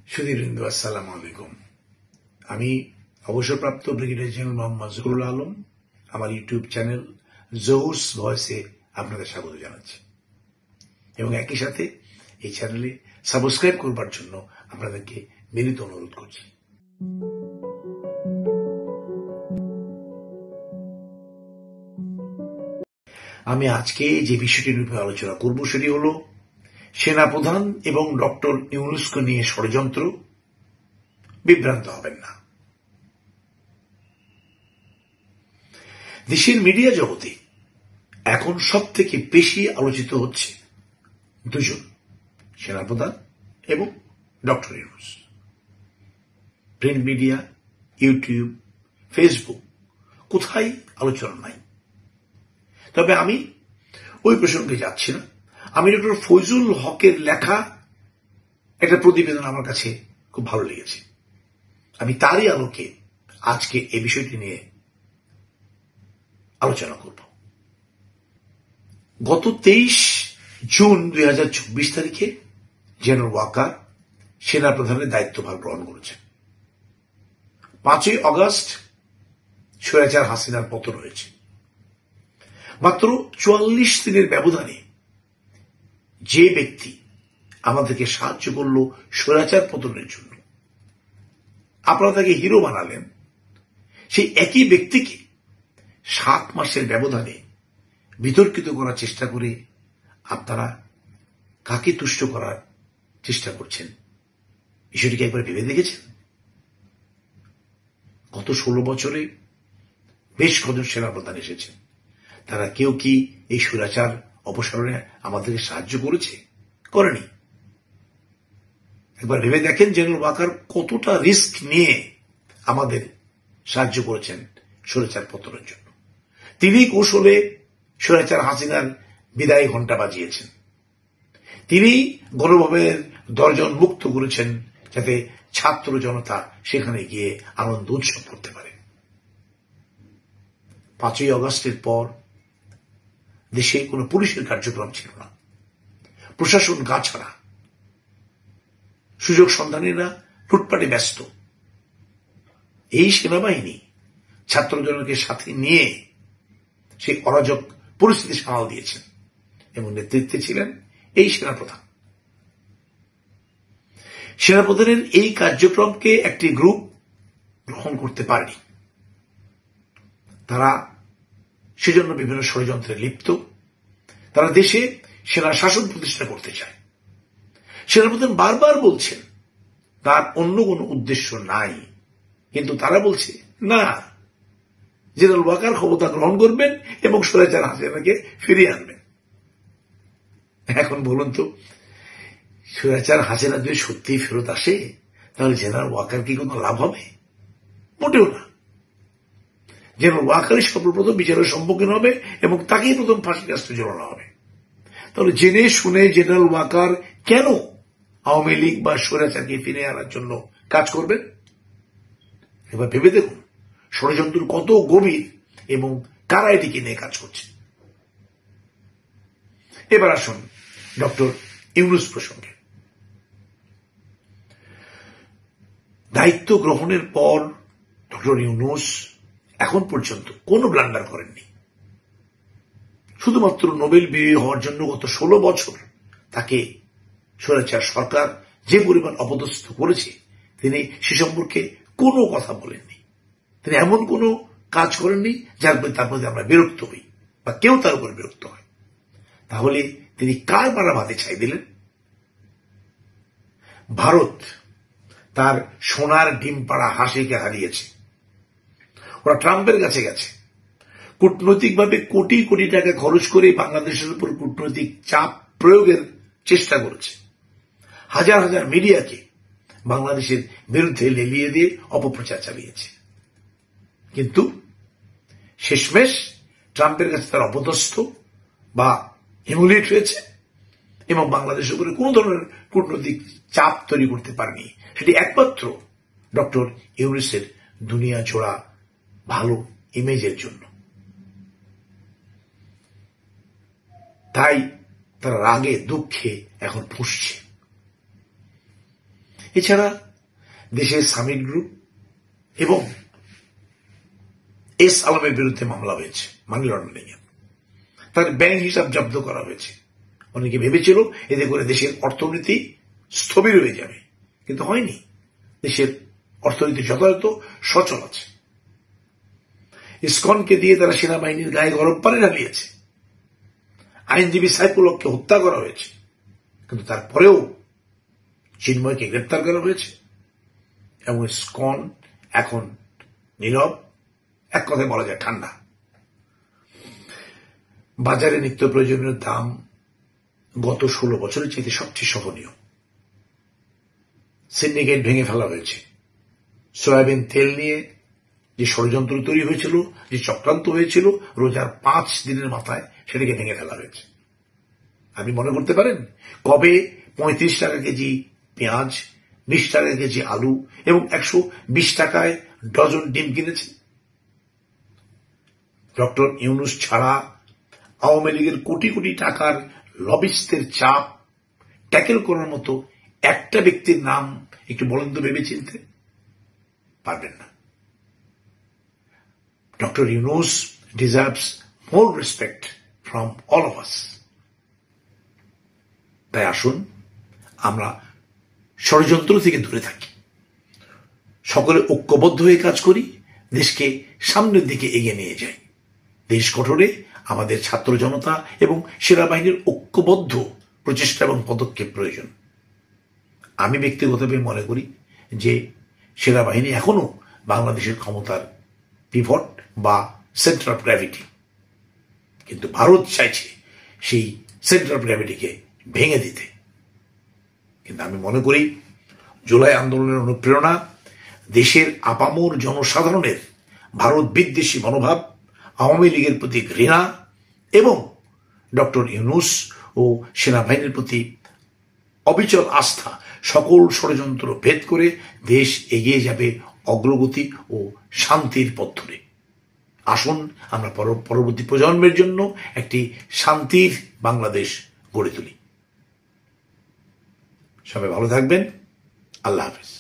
সুধীবৃন্দ, আসসালামু আলাইকুম। আমি অবসরপ্রাপ্ত ব্রিগেডিয়ার জেনারেল মোহাম্মদ জহুরুল আলম আমার ইউটিউব চ্যানেল জহুরস ভয়েসে আপনাদের স্বাগত জানাচ্ছি এবং একই সাথে এই চ্যানেলে সাবস্ক্রাইব করবার জন্য আপনাদেরকে বিনীত অনুরোধ করছি। আমি আজকে যে বিষয়টির উপরে আলোচনা করব সেটি হল সেনাপ্রধান এবং ডক্টর ইউনূসকে নিয়ে ষড়যন্ত্র। বিভ্রান্ত হবেন না। দেশের মিডিয়া জগতে এখন সব থেকে বেশি আলোচিত হচ্ছে দুজন, সেনাপ্রধান এবং doctor Yunus. Print media, YouTube, Facebook, কোথায় আলোচনা নাই। তবে আমি ওই প্রসঙ্গে যাচ্ছি না। আমি ডক্টর ফজলুল হকের লেখা একটা প্রতিবেদন আমার কাছে খুব ভালো লেগেছে। আমি তারই আলোকে আজকে এই বিষয়টি নিয়ে আলোচনা করব। গত 23 জুন 2024 তারিখে জেনারেল ওয়াকার সেনাপ্রধানের দায়িত্বভার গ্রহণ করেছেন। 5ই আগস্ট স্বৈরাচার হাসিনার পতন হয়েছে। মাত্র 44 দিনের ব্যবধানে যে ব্যক্তি আমাদেরকে সাহায্য করল স্বৈরাচার পতনের জন্য, আপনারা তাকে হিরো বানালেন, সেই একই ব্যক্তিকে 7 মাসের ব্যবধানে বিতর্কিত করার চেষ্টা করে আপনারা কাকে তুষ্ট করার চেষ্টা করছেন? বিষয়টিকে একবার ভেবে দেখেছেন? গত 16 বছরে বেশ কজন সেনাপ্রধান এসেছেন। তারা কেউ কি এই স্বৈরাচার অপসারণে আমাদেরকে সাহায্য করেছে? করেনি। একবার ভেবে দেখেন জেনারেল ওয়াকার কতটা রিস্ক নিয়ে আমাদের সাহায্য করেছেন স্বৈরাচার পতনের জন্য। তিনি কৌশলে স্বৈরাচার হাসিনার বিদায় ঘণ্টা বাজিয়েছেন। তিনি গণভবনের দরজা মুক্ত করেছেন যাতে ছাত্র জনতা সেখানে গিয়ে আনন্দ উৎসব করতে পারে। 5ই আগস্টের পর দেশে কোনো পুলিশের কার্যক্রম ছিল না। প্রশাসন গা ছাড়া, সুযোগ সন্ধানীরা লুটপাটে ব্যস্ত। এই সেনাবাহিনী ছাত্র জনকে সাথে নিয়ে সেই অরাজক পরিস্থিতি সামাল দিয়েছেন এবং নেতৃত্বে ছিলেন এই সেনাপ্রধান। সেনাপ্রধানের এই কার্যক্রমকে একটি গ্রুপ গ্রহণ করতে পারেনি। তারা সেজন্য বিভিন্ন ষড়যন্ত্রে লিপ্ত। তারা দেশে সেনা শাসন প্রতিষ্ঠা করতে চায়। সেনাপ্রধান বারবার বলছেন তার অন্য কোনো উদ্দেশ্য নাই, কিন্তু তারা বলছে না, জেনারেল ওয়াকার ক্ষমতা গ্রহণ করবেন এবং স্বৈরাচার হাসিনাকে ফিরিয়ে আনবেন। এখন বলুন তো, স্বৈরাচার হাসিনা যদি সত্যিই ফেরত আসে তাহলে জেনারেল ওয়াকার কি কোনো লাভ হবে? মোটেও না। জেনারেল ওয়াকারই সর্বপ্রথম বিচারের সম্মুখীন হবে এবং তাকেই প্রথম ফাঁসির কাস্টে ঝোলানো হবে। তাহলে জেনে শুনে জেনারেল ওয়াকার কেন আওয়ামী লীগ বা স্বৈরাচারকে ফিরে আনার জন্য কাজ করবেন? এবার ভেবে দেখুন ষড়যন্ত্র কত গভীর এবং কারা এটিকে নিয়ে কাজ করছে। এবার আসুন ডক্টর ইউনূস প্রসঙ্গে। দায়িত্ব গ্রহণের পর ডক্টর ইউনূস এখন পর্যন্ত কোনো ব্লান্ডার করেননি। শুধুমাত্র নোবেল বিজয়ী হওয়ার জন্য গত 16 বছর তাকে স্বৈরাচার সরকার যে পরিমাণ অপদস্থ করেছে তিনি সে সম্পর্কে কোনো কথা বলেননি। তিনি এমন কোনো কাজ করেননি যার প্রতি তার প্রতি আমরা বিরক্ত হই বা কেউ তার উপর বিরক্ত হয়। তাহলে তিনি কার মারা ভাতে ছাই দিলেন? ভারত তার সোনার ডিম পাড়া হাসিকে হারিয়েছে। ওরা ট্রাম্পের কাছে গেছে, কূটনৈতিকভাবে কোটি কোটি টাকা খরচ করে বাংলাদেশের উপর কূটনৈতিক চাপ প্রয়োগের চেষ্টা করেছে। হাজার হাজার মিডিয়াকে বাংলাদেশের বিরুদ্ধে লেলিয়ে দিয়ে অপপ্রচার চালিয়েছে। কিন্তু শেষমেশ ট্রাম্পের কাছে তার অপদস্থ বা হিউমিলিয়েট হয়েছে এবং বাংলাদেশের উপরে কোন ধরনের কূটনৈতিক চাপ তৈরি করতে পারেনি। সেটি একমাত্র ডক্টর ইউনূসের দুনিয়া জোড়া ভালো ইমেজের জন্য। তাই তারা রাগে দুঃখে এখন ফুঁসছে। এছাড়া দেশের সামিট গ্রুপ এবং এস আলমের বিরুদ্ধে মামলা হয়েছে, মানি লন্ডারিং এ। তার ব্যাংক হিসাব জব্দ করা হয়েছে। অনেকে ভেবেছিল এতে করে দেশের অর্থনীতি স্থবির হয়ে যাবে, কিন্তু হয়নি। দেশের অর্থনীতি যথাযথ সচল আছে। ইসকনকে দিয়ে তারা সেনাবাহিনীর গায়ে গরম পানি ঢালিয়েছে। আইনজীবী সাইফুলকে হত্যা করা হয়েছে, কিন্তু তারপরেও চিন্ময়কে গ্রেপ্তার করা হয়েছে এবং ইসকন এখন নীরব, এক কথায় বলা যায় ঠান্ডা। বাজারে নিত্য প্রয়োজনীয় দাম গত 16 বছরের চাইতে সবচেয়ে সহনীয়। সিন্ডিকেট ভেঙে ফেলা হয়েছে। সয়াবিন তেল নিয়ে যে ষড়যন্ত্র তৈরি হয়েছিল, যে চক্রান্ত হয়েছিল, রোজার 5 দিনের মাথায় সেটাকে ভেঙে ফেলা হয়েছে। আপনি মনে করতে পারেন কবে 35 টাকা কেজি পেঁয়াজ, 20 টাকা কেজি আলু এবং 120 টাকায় ডজন ডিম কিনেছে? ডক্টর ইউনূস ছাড়া আওয়ামী লীগের কোটি কোটি টাকার লবিস্টদের চাপ ট্যাকেল করার মতো একটা ব্যক্তির নাম একটু বলেন তো ভেবে চিনতে পারবেন না। Doctor Yunus deserves more respect from all of us. তাই আসুন আমরা ষড়যন্ত্র থেকে দূরে থাকি, সকলে ঐক্যবদ্ধ হয়ে কাজ করি, দেশকে সামনের দিকে এগিয়ে নিয়ে যাই। দেশ গঠনে আমাদের ছাত্র জনতা এবং সেনাবাহিনীর ঐক্যবদ্ধ প্রচেষ্টা এবং পদক্ষেপ প্রয়োজন। আমি ব্যক্তিগতভাবে মনে করি যে সেনাবাহিনী এখনো বাংলাদেশের ক্ষমতার পিভট বা সেন্টার অফ গ্র্যাভিটি, কিন্তু ভারত চাইছে সেই সেন্টার অফ গ্র্যাভিটিকে ভেঙে দিতে। কিন্তু আমি মনে করি জুলাই আন্দোলনের অনুপ্রেরণা, দেশের আপামর জনসাধারণের ভারত বিদ্বেষী মনোভাব, আওয়ামী লীগের প্রতি ঘৃণা এবং ডক্টর ইউনূস ও সেনাবাহিনীর প্রতি অবিচল আস্থা সকল ষড়যন্ত্র ভেদ করে দেশ এগিয়ে যাবে অগ্রগতি ও শান্তির পথ ধরে। আসুন আমরা পরবর্তী প্রজন্মের জন্য একটি শান্তির বাংলাদেশ গড়ে তুলি। সবাই ভালো থাকবেন। আল্লাহ হাফেজ।